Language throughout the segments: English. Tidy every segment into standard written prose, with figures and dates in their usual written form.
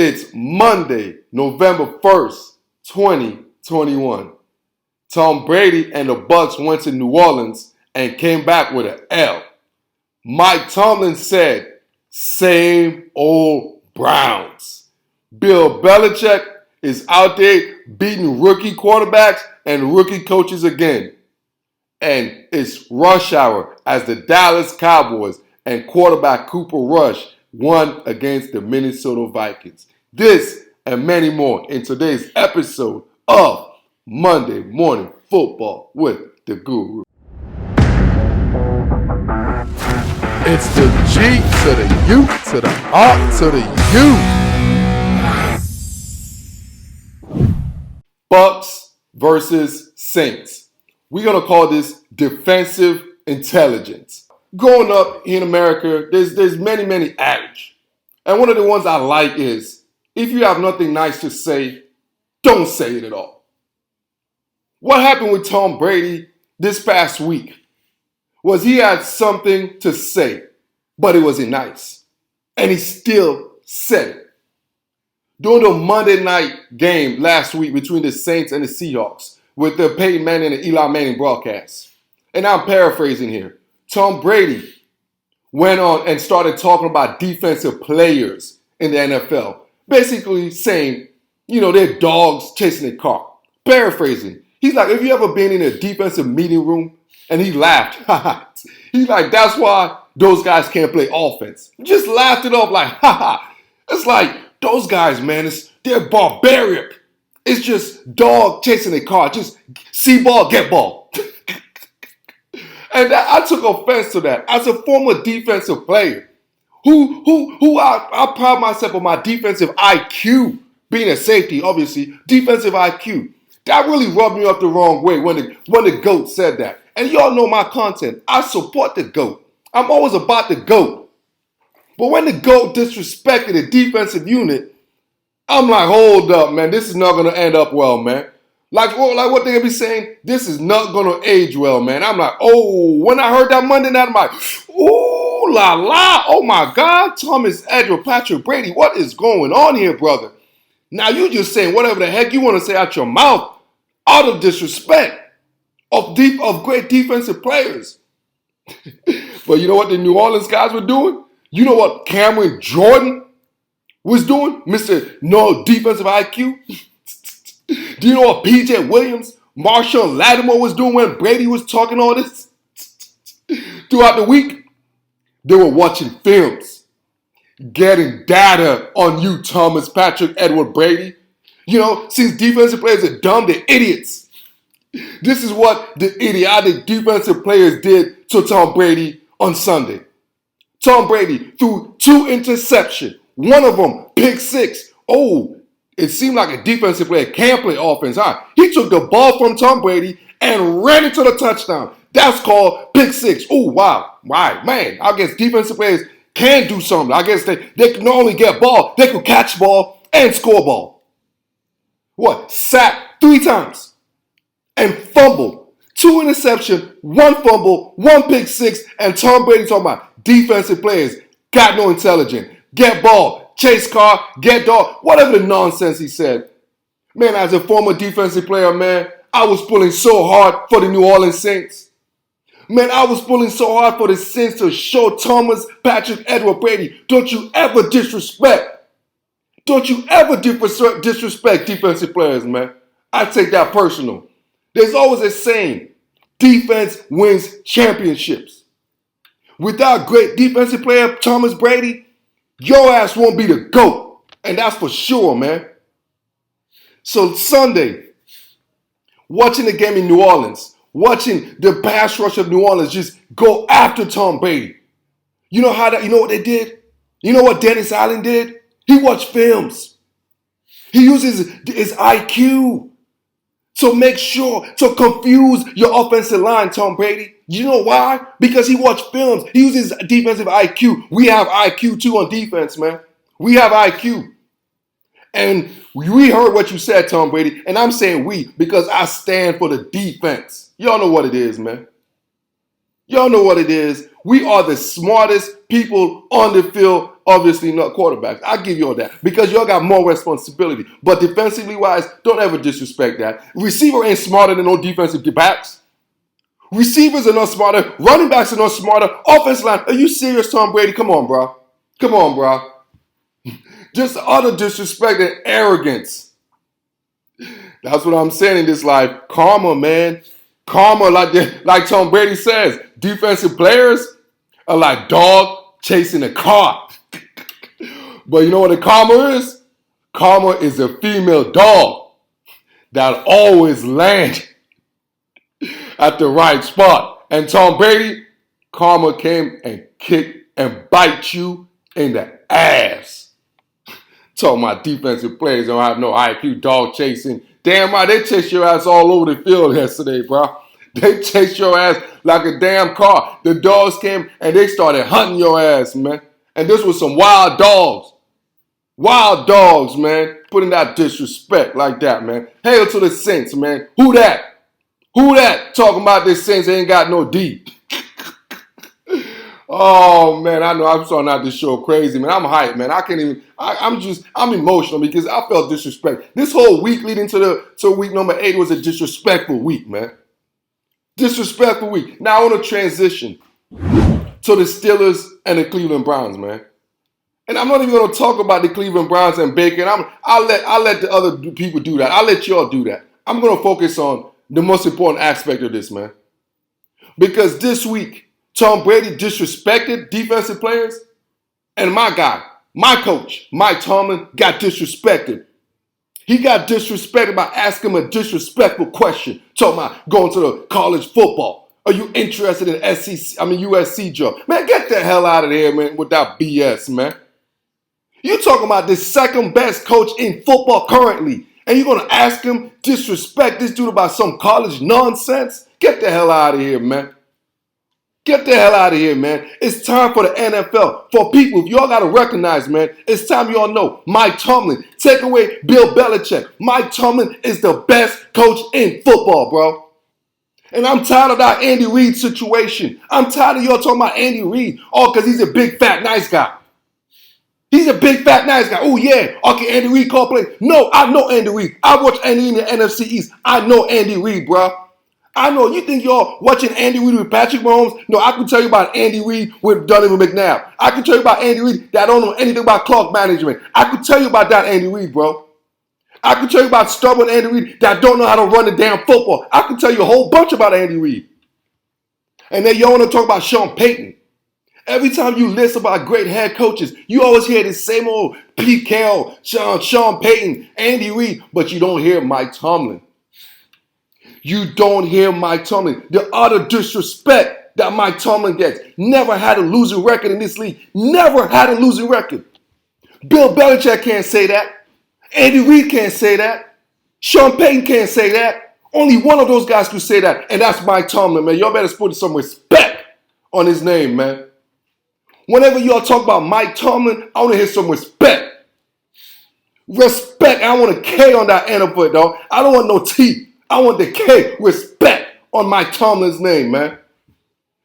It's Monday, November 1st, 2021. Tom Brady and the Bucs went to New Orleans and came back with an L. Mike Tomlin said, same old Browns. Bill Belichick is out there beating rookie quarterbacks and rookie coaches again. And it's rush hour as the Dallas Cowboys and quarterback Cooper Rush won against the Minnesota Vikings. This and many more in today's episode of Monday Morning Football with the Guru. It's the G to the U to the R to the U. Bucs versus Saints. We're going to call this defensive intelligence. Growing up in America, there's many adage. And one of the ones I like is, if you have nothing nice to say, don't say it at all. What happened with Tom Brady this past week was he had something to say, but it wasn't nice. And he still said it. During the Monday night game last week between the Saints and the Seahawks with the Peyton Manning and Eli Manning broadcast, and I'm paraphrasing here, Tom Brady went on and started talking about defensive players in the NFL, basically saying, they're dogs chasing a car. Paraphrasing. He's like, have you ever been in a defensive meeting room? And he laughed. He's like, that's why those guys can't play offense. Just laughed it off like, It's like, those guys, man, they're barbaric. It's just dog chasing a car. Just see ball, get ball. And I took offense to that. As a former defensive player, who I pride myself on my defensive IQ, being a safety, obviously, defensive IQ. That really rubbed me up the wrong way when the GOAT said that. And y'all know my content. I support the GOAT. I'm always about the GOAT. But when the GOAT disrespected the defensive unit, I'm like, hold up, man. This is not going to end up well, man. Like what they be saying, this is not going to age well, man. I'm like, when I heard that Monday night, I'm like, ooh, la, la. Oh, my God. Thomas Edward, Patrick Brady, what is going on here, brother? Now, you just saying whatever the heck you want to say out your mouth out of disrespect of great defensive players. But you know what the New Orleans guys were doing? You know what Cameron Jordan was doing? Mr. No Defensive IQ? Do you know what P.J. Williams, Marshall Lattimore was doing when Brady was talking all this? Throughout the week, they were watching films, getting data on you, Thomas Patrick Edward Brady. Since defensive players are dumb, they're idiots. This is what the idiotic defensive players did to Tom Brady on Sunday. Tom Brady threw 2 interceptions, one of them pick 6. It seemed like a defensive player can't play offense. He took the ball from Tom Brady and ran it to the touchdown. That's called pick 6. Wow. Right, man. I guess defensive players can do something. I guess they can not only get ball, they could catch ball and score ball. Sacked 3 times and fumbled. 2 interceptions, 1 fumble, 1 pick 6, and Tom Brady talking about defensive players got no intelligence. Get ball, chase car, get dog, whatever the nonsense he said. Man, as a former defensive player, man, I was pulling so hard for the New Orleans Saints. Man, I was pulling so hard for the Saints to show Thomas Patrick Edward Brady, don't you ever disrespect. Don't you ever disrespect defensive players, man. I take that personal. There's always a saying, defense wins championships. Without great defensive player Thomas Brady, your ass won't be the GOAT. And that's for sure, man. So Sunday, watching the game in New Orleans, watching the pass rush of New Orleans just go after Tom Brady. You know what they did? You know what Dennis Allen did? He watched films. He uses his IQ to make sure to confuse your offensive line, Tom Brady. You know why? Because he watched films. He uses defensive IQ. We have IQ too on defense, man. We have IQ. And we heard what you said, Tom Brady. And I'm saying we because I stand for the defense. Y'all know what it is, man. Y'all know what it is. We are the smartest people on the field, obviously not quarterbacks. I give you all that because y'all got more responsibility. But defensively wise, don't ever disrespect that. Receiver ain't smarter than no defensive backs. Receivers are not smarter. Running backs are not smarter. Offensive line, are you serious, Tom Brady? Come on, bro. Come on, bro. Just utter disrespect and arrogance. That's what I'm saying in this life. Karma, man. Karma, like Tom Brady says, defensive players are like dog chasing a car. But you know what the karma is? Karma is a female dog that always lands at the right spot. And Tom Brady, karma came and kicked and bite you in the ass. Talking about defensive players don't have no IQ, dog chasing. Damn right, they chased your ass all over the field yesterday, bro. They chased your ass like a damn car. The dogs came and they started hunting your ass, man. And this was some wild dogs. Wild dogs, man. Putting that disrespect like that, man. Hail to the Saints, man. Who that? Who that talking about this Saints ain't got no D? Oh, man, I know I'm starting out this show crazy, man. I'm hyped, man. I can't even, I'm emotional because I felt disrespect. This whole week leading to week number 8 was a disrespectful week, man. Disrespectful week. Now I want to transition to the Steelers and the Cleveland Browns, man. And I'm not even going to talk about the Cleveland Browns and Bacon. I'll let the other people do that. I'll let y'all do that. I'm going to focus on the most important aspect of this, man. Because this week, Tom Brady disrespected defensive players, and my guy, my coach, Mike Tomlin, got disrespected. He got disrespected by asking him a disrespectful question, talking about going to the college football. Are you interested in USC job? Man, get the hell out of here, man, with that BS, man. You talking about the second best coach in football currently, and you're going to ask him, disrespect this dude about some college nonsense? Get the hell out of here, man. Get the hell out of here, man. It's time for the NFL. For people, if y'all got to recognize, man, it's time y'all know Mike Tomlin. Take away Bill Belichick. Mike Tomlin is the best coach in football, bro. And I'm tired of that Andy Reid situation. I'm tired of y'all talking about Andy Reid. Oh, because he's a big, fat, nice guy. He's a big, fat, nice guy. Oh, yeah. Okay, Andy Reid call play. No, I know Andy Reid. I watch Andy Reid in the NFC East. I know Andy Reid, bro. I know. You think y'all watching Andy Reid with Patrick Mahomes? No, I can tell you about Andy Reid with Donovan McNabb. I can tell you about Andy Reid that don't know anything about clock management. I can tell you about that Andy Reid, bro. I can tell you about stubborn Andy Reid that don't know how to run the damn football. I can tell you a whole bunch about Andy Reid. And then y'all want to talk about Sean Payton. Every time you list about great head coaches, you always hear the same old Pete Carroll, Sean Payton, Andy Reid, but you don't hear Mike Tomlin. You don't hear Mike Tomlin. The utter disrespect that Mike Tomlin gets. Never had a losing record in this league. Never had a losing record. Bill Belichick can't say that. Andy Reid can't say that. Sean Payton can't say that. Only one of those guys could say that, and that's Mike Tomlin, man. Y'all better put some respect on his name, man. Whenever y'all talk about Mike Tomlin, I want to hear some respect. Respect. I want a K on that end of it, dog. I don't want no T. I want the K. Respect on Mike Tomlin's name, man.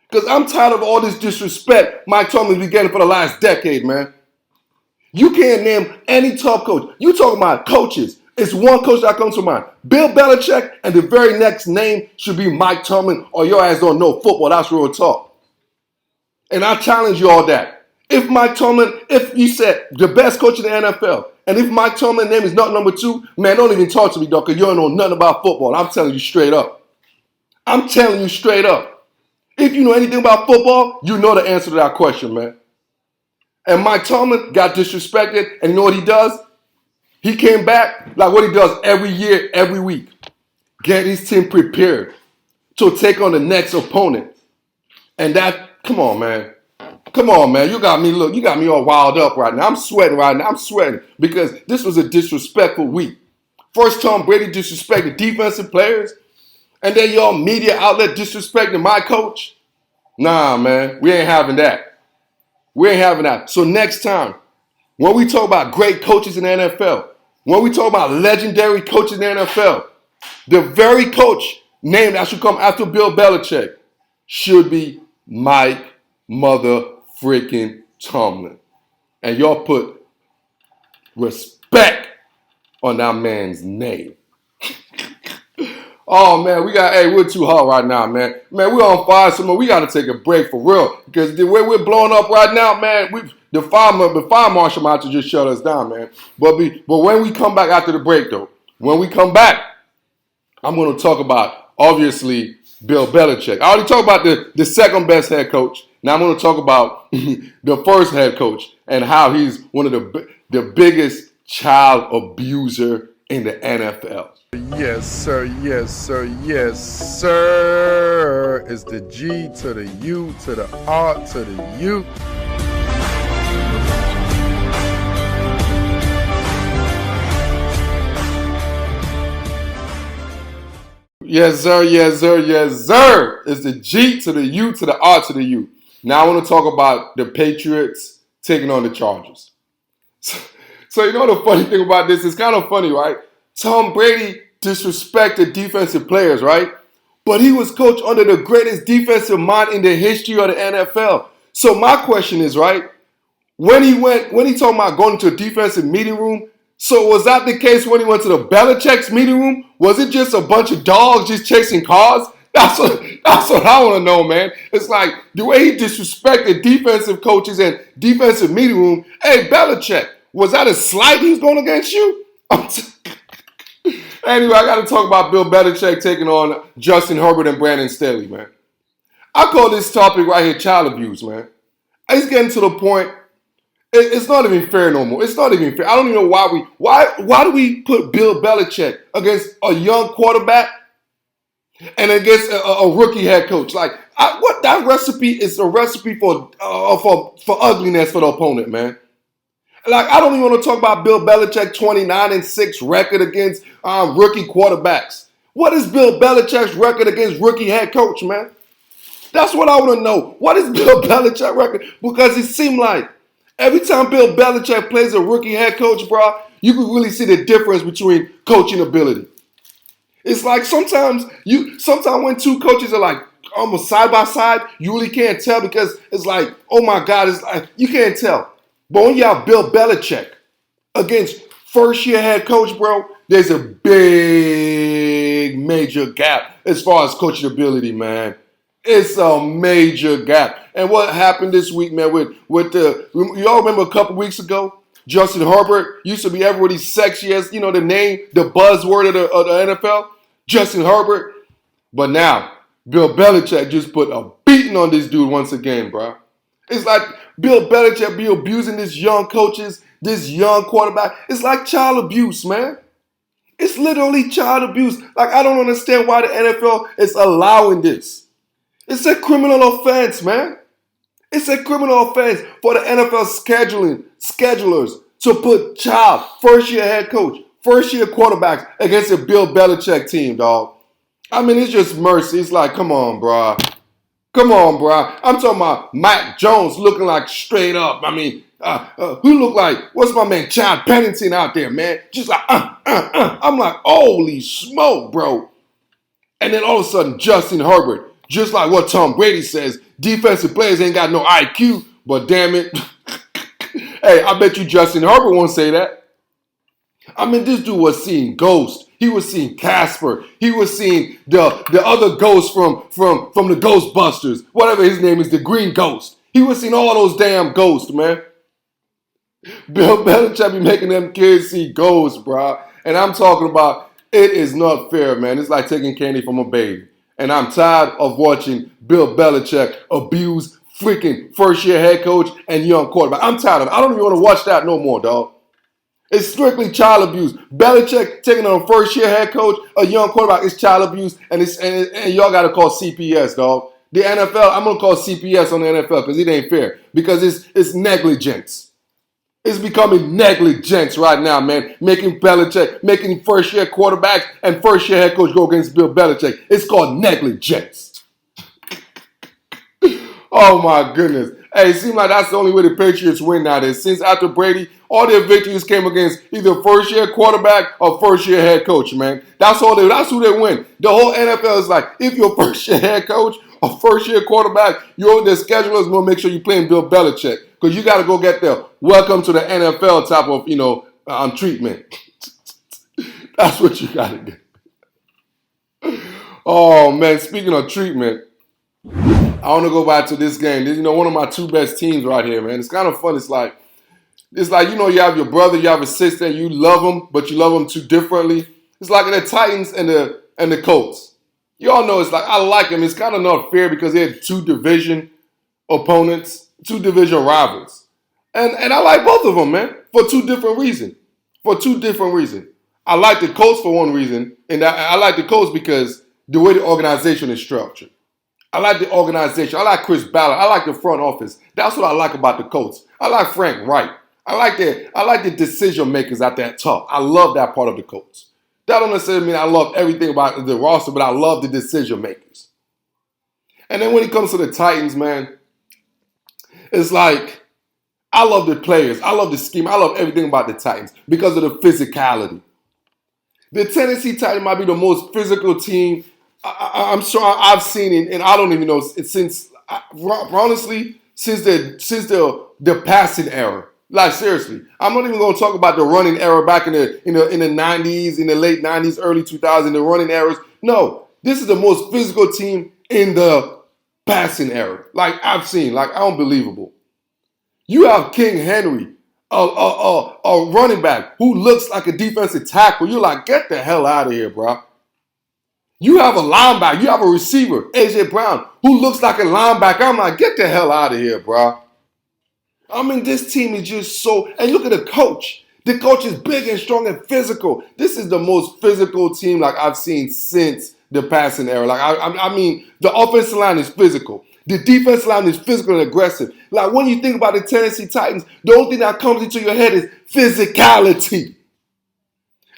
Because I'm tired of all this disrespect Mike Tomlin's been getting for the last decade, man. You can't name any top coach. You talking about coaches. It's one coach that comes to mind. Bill Belichick, and the very next name should be Mike Tomlin, or your ass don't know football. That's real talk. And I challenge you all that. If Mike Tomlin, if you said the best coach in the NFL, and if Mike Tomlin's name is not number 2, man, don't even talk to me, dog, because you don't know nothing about football. I'm telling you straight up. I'm telling you straight up. If you know anything about football, you know the answer to that question, man. And Mike Tomlin got disrespected, and you know what he does? He came back like what he does every year, every week. Get his team prepared to take on the next opponent. And that, come on, man. Come on, man. You got me all wild up right now. I'm sweating right now. I'm sweating because this was a disrespectful week. First, Tom Brady disrespected defensive players, and then y'all media outlet disrespecting my coach. Nah, man. We ain't having that. We ain't having that. So next time, when we talk about great coaches in the NFL, when we talk about legendary coaches in the NFL, the very coach name that should come after Bill Belichick should be Mike Mother freaking Tomlin. And y'all put respect on that man's name. Oh man, we're too hot right now, man. Man, we're on fire, so man, we gotta take a break for real. Because the way we're blowing up right now, man, the fire marshal might have to just shut us down, man. But when we come back after the break though, when we come back, I'm gonna talk about obviously Bill Belichick. I already talked about the second best head coach. Now I'm gonna talk about the first head coach and how he's one of the biggest child abuser in the NFL. Yes, sir. Yes, sir. Yes, sir. It's the G to the U to the R to the U. Yes, sir. Yes, sir. Yes, sir. It's the G to the U to the R to the U. Now I want to talk about the Patriots taking on the Chargers. So you know the funny thing about this? It's kind of funny, right? Tom Brady disrespected defensive players, right? But he was coached under the greatest defensive mind in the history of the NFL. So my question is, right? When he talking about going to a defensive meeting room, so was that the case when he went to the Belichick's meeting room? Was it just a bunch of dogs just chasing cars? That's what I want to know, man. It's like the way he disrespected defensive coaches and defensive meeting room. Hey, Belichick, was that a slight he's going against you? Anyway, I got to talk about Bill Belichick taking on Justin Herbert and Brandon Staley, man. I call this topic right here child abuse, man. It's getting to the point. It's not even fair no more. It's not even fair. I don't even know why do we put Bill Belichick against a young quarterback and against a rookie head coach? Like, what that recipe is a recipe for ugliness for the opponent, man. Like, I don't even want to talk about Bill Belichick 29-6 record against rookie quarterbacks. What is Bill Belichick's record against rookie head coach, man? That's what I want to know. What is Bill Belichick's record? Because it seemed like every time Bill Belichick plays a rookie head coach, bro, you can really see the difference between coaching ability. It's like sometimes when two coaches are like almost side by side, you really can't tell because it's like, oh my God, it's like you can't tell. But when you have Bill Belichick against first-year head coach, bro, there's a big major gap as far as coaching ability, man. It's a major gap. And what happened this week, man, you all remember a couple weeks ago, Justin Herbert used to be everybody's sexiest, you know, the name, the buzzword of the NFL, Justin Herbert. But now, Bill Belichick just put a beating on this dude once again, bro. It's like Bill Belichick be abusing these young coaches, this young quarterback. It's like child abuse, man. It's literally child abuse. Like, I don't understand why the NFL is allowing this. It's a criminal offense, man. It's a criminal offense for the NFL schedulers to put first-year head coach, first-year quarterbacks against a Bill Belichick team, dog. I mean, it's just mercy. It's like, come on, bro. Come on, bro. I'm talking about Mac Jones looking like straight up. I mean, who look like, what's my man, Chad Pennington out there, man? Just like, I'm like, holy smoke, bro. And then all of a sudden, Justin Herbert, just like what Tom Brady says, defensive players ain't got no IQ, but damn it. Hey, I bet you Justin Herbert won't say that. I mean, this dude was seeing ghosts. He was seeing Casper. He was seeing the other ghost from the Ghostbusters. Whatever his name is, the Green Ghost. He was seeing all those damn ghosts, man. Bill Belichick be making them kids see ghosts, bro. And I'm talking about it is not fair, man. It's like taking candy from a baby. And I'm tired of watching Bill Belichick abuse freaking first-year head coach and young quarterback. I'm tired of it. I don't even want to watch that no more, dog. It's strictly child abuse. Belichick taking on a first-year head coach, a young quarterback, is child abuse, and y'all got to call CPS, dog. The NFL, I'm going to call CPS on the NFL because it ain't fair. Because it's negligence. It's becoming negligence right now, man. Making first-year quarterbacks and first-year head coach go against Bill Belichick. It's called negligence. Oh, my goodness. Hey, it seems like that's the only way the Patriots win nowadays. Since after Brady, all their victories came against either first-year quarterback or first-year head coach, man. That's who they win. The whole NFL is like, if you're first-year head coach a first-year quarterback, their schedulers will make sure you're playing Bill Belichick because you got to go get the welcome to the NFL type of, treatment. That's what you got to do. Oh, man, speaking of treatment, I want to go back to this game. One of my two best teams right here, man. It's kind of fun. It's like, you have your brother, you have a sister, and you love them, but you love them too differently. It's like in the Titans and the Colts. You all know it's like, I like them. It's kind of not fair because they're two division opponents, two division rivals. And I like both of them, man, for two different reasons. I like the Colts for one reason, and I like the Colts because the way the organization is structured. I like the organization. I like Chris Ballard. I like the front office. That's what I like about the Colts. I like Frank Wright. I like the decision makers at that top. I love that part of the Colts. That don't necessarily mean I love everything about the roster, but I love the decision makers. And then when it comes to the Titans, man, it's like I love the players. I love the scheme. I love everything about the Titans because of the physicality. The Tennessee Titans might be the most physical team I'm sure I've seen it, and I don't even know since the passing era. Like seriously, I'm not even going to talk about the running era back in the 90s, in the late 90s, early 2000s, the running eras. No, this is the most physical team in the passing era. Like I've seen, like unbelievable. You have King Henry, a running back who looks like a defensive tackle. You're like, get the hell out of here, bro. You have a linebacker, you have a receiver, A.J. Brown, who looks like a linebacker. I'm like, get the hell out of here, bro. I mean, this team is just so, and look at the coach. The coach is big and strong and physical. This is the most physical team like I've seen since the passing era. Like, I mean, the offensive line is physical. The defensive line is physical and aggressive. Like, when you think about the Tennessee Titans, the only thing that comes into your head is physicality.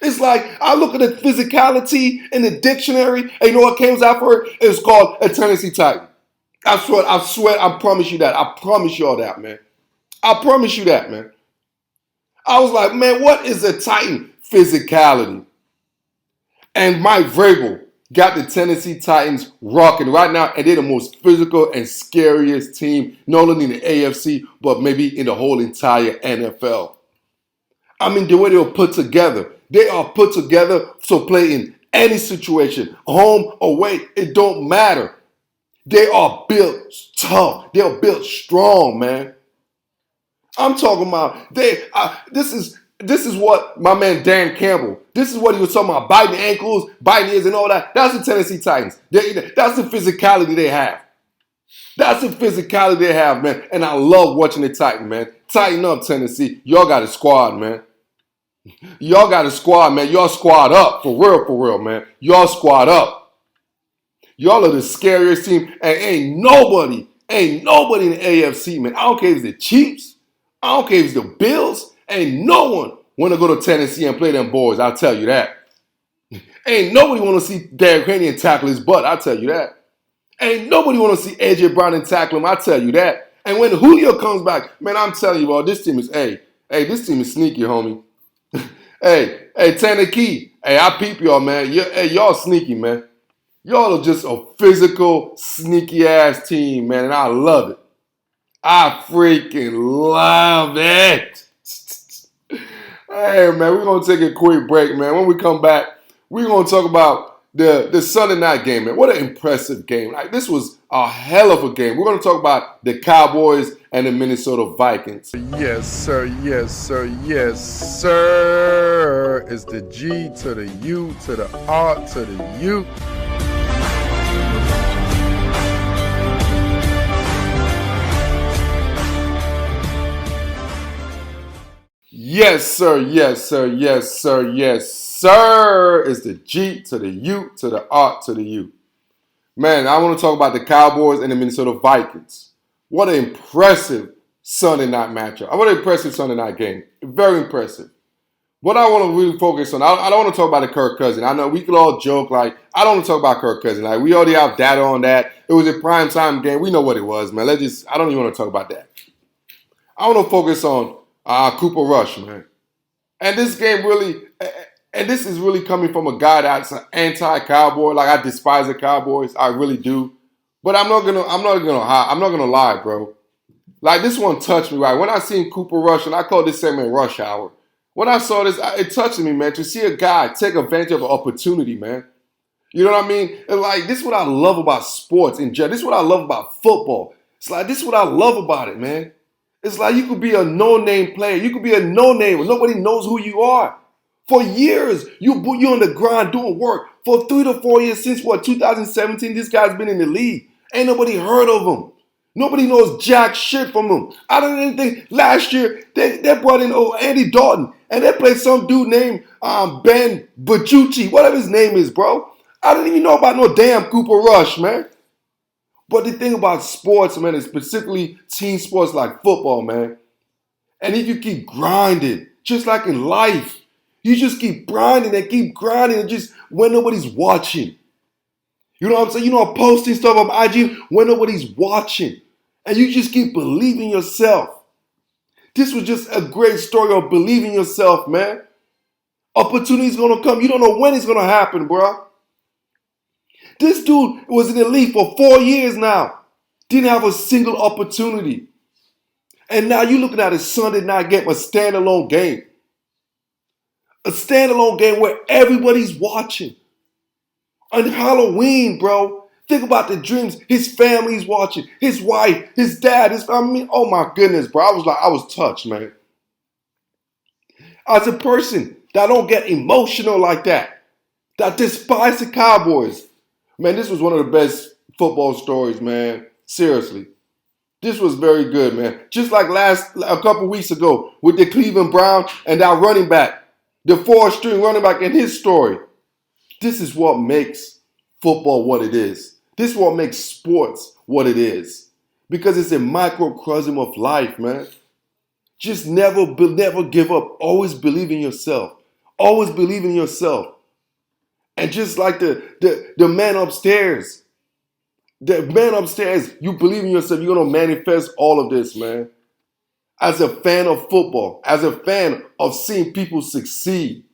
It's like, I look at the physicality in the dictionary, and you know what comes out for it? It's called a Tennessee Titan. I swear, I promise you that. I promise you all that, man. I promise you that, man. I was like, man, what is a Titan? Physicality. And Mike Vrabel got the Tennessee Titans rocking right now, and they're the most physical and scariest team, not only in the AFC, but maybe in the whole entire NFL. I mean, the way they were put together. They are put together to play in any situation, home, away, it don't matter. They are built tough. They are built strong, man. I'm talking about this is what my man Dan Campbell, this is what he was talking about, biting ankles, biting ears and all that. That's the Tennessee Titans. That's the physicality they have. That's the physicality they have, man. And I love watching the Titans, man. Tighten up, Tennessee. Y'all got a squad, man. Y'all got a squad, man. Y'all squad up. For real, man. Y'all squad up. Y'all are the scariest team. And ain't nobody in the AFC, man. I don't care if it's the Chiefs. I don't care if it's the Bills. Ain't no one want to go to Tennessee and play them boys. I'll tell you that. Ain't nobody want to see Derrick Henry and tackle his butt. I'll tell you that. Ain't nobody want to see A.J. Brown and tackle him. I'll tell you that. And when Julio comes back, man, I'm telling you, bro, this team is, this team is sneaky, homie. Hey, Tanner Key. Hey, I peep y'all, man. Y'all sneaky, man. Y'all are just a physical, sneaky-ass team, man, and I love it. I freaking love it. Hey, man, we're going to take a quick break, man. When we come back, we're going to talk about the Sunday night game, man. What an impressive game. Like, this was a hell of a game. We're going to talk about the Cowboys and the Minnesota Vikings. Yes, sir. Yes, sir. Yes, sir. It's the G to the U to the R to the U. Yes, sir. Yes, sir. Yes, sir. Yes, sir. It's the G to the U to the R to the U. Man, I want to talk about the Cowboys and the Minnesota Vikings. What an impressive Sunday night matchup. What an impressive Sunday night game. Very impressive. What I want to really focus on, I don't want to talk about the Kirk Cousins. I know we could all joke, like, I don't want to talk about Kirk Cousins. Like, we already have data on that. It was a primetime game. We know what it was, man. I don't even want to talk about that. I want to focus on Cooper Rush, man. And this game really, and this is really coming from a guy that's an anti-Cowboy. Like, I despise the Cowboys. I really do. But I'm not gonna lie, bro. Like this one touched me, right? When I seen Cooper Rush, and I call this segment Rush Hour. When I saw this, it touched me, man, to see a guy take advantage of an opportunity, man. You know what I mean? And like, this is what I love about sports in general. This is what I love about football. It's like, this is what I love about it, man. It's like you could be a no-name player. You could be a no-name where nobody knows who you are. For years, you're on the grind doing work. For 3 to 4 years, since what, 2017, this guy's been in the league. Ain't nobody heard of him. Nobody knows jack shit from him. I don't even think last year they brought in Andy Dalton and they played some dude named Ben Bajucci, whatever his name is, bro. I don't even know about no damn Cooper Rush, man. But the thing about sports, man, is specifically team sports like football, man. And if you keep grinding, just like in life, you just keep grinding and just when nobody's watching. You know what I'm saying? You know, I'm posting stuff on IG when nobody's watching. And you just keep believing yourself. This was just a great story of believing yourself, man. Opportunity's gonna come. You don't know when it's gonna happen, bro. This dude was in the league for 4 years now. Didn't have a single opportunity. And now you're looking at a Sunday night game, a standalone game. A standalone game where everybody's watching. On Halloween, bro. Think about the dreams. His family's watching. His wife, his dad, oh my goodness, bro. I was touched, man. As a person that don't get emotional like that despise the Cowboys. Man, this was one of the best football stories, man. Seriously. This was very good, man. Just like a couple weeks ago with the Cleveland Browns and our running back, the 4th-string running back and his story. This is what makes football what it is. This is what makes sports what it is. Because it's a microcosm of life, man. Just never give up. Always believe in yourself. Always believe in yourself. And just like the man upstairs, you believe in yourself, you're going to manifest all of this, man. As a fan of football, as a fan of seeing people succeed,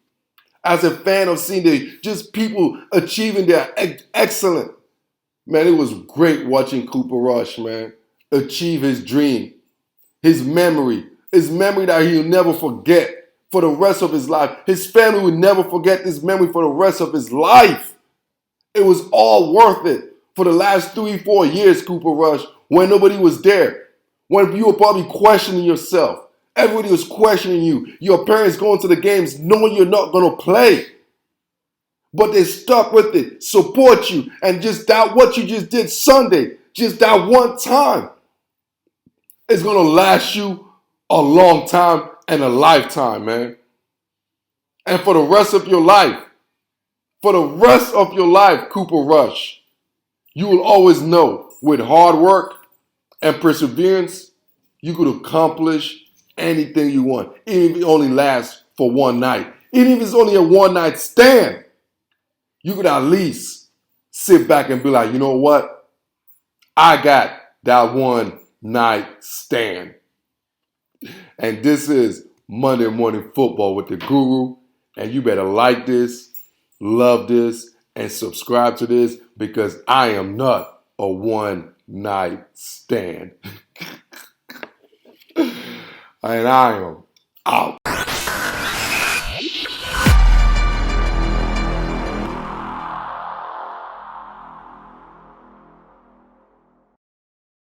as a fan of seeing just people achieving their excellence, man, it was great watching Cooper Rush, man, achieve his dream, his memory that he'll never forget for the rest of his life. His family will never forget this memory for the rest of his life. It was all worth it for the last 3-4 years, Cooper Rush, when nobody was there, when you were probably questioning yourself. Everybody was questioning you. Your parents going to the games knowing you're not going to play. But they stuck with it, support you, and just that what you just did Sunday, just that one time, is going to last you a long time and a lifetime, man. And for the rest of your life, Cooper Rush, you will always know with hard work and perseverance, you could accomplish anything you want, even if it only lasts for one night. Even if it's only a one-night stand, you could at least sit back and be like, you know what? I got that one-night stand. And this is Monday Morning Football with the Guru. And you better like this, love this, and subscribe to this because I am not a one-night stand. And I am out.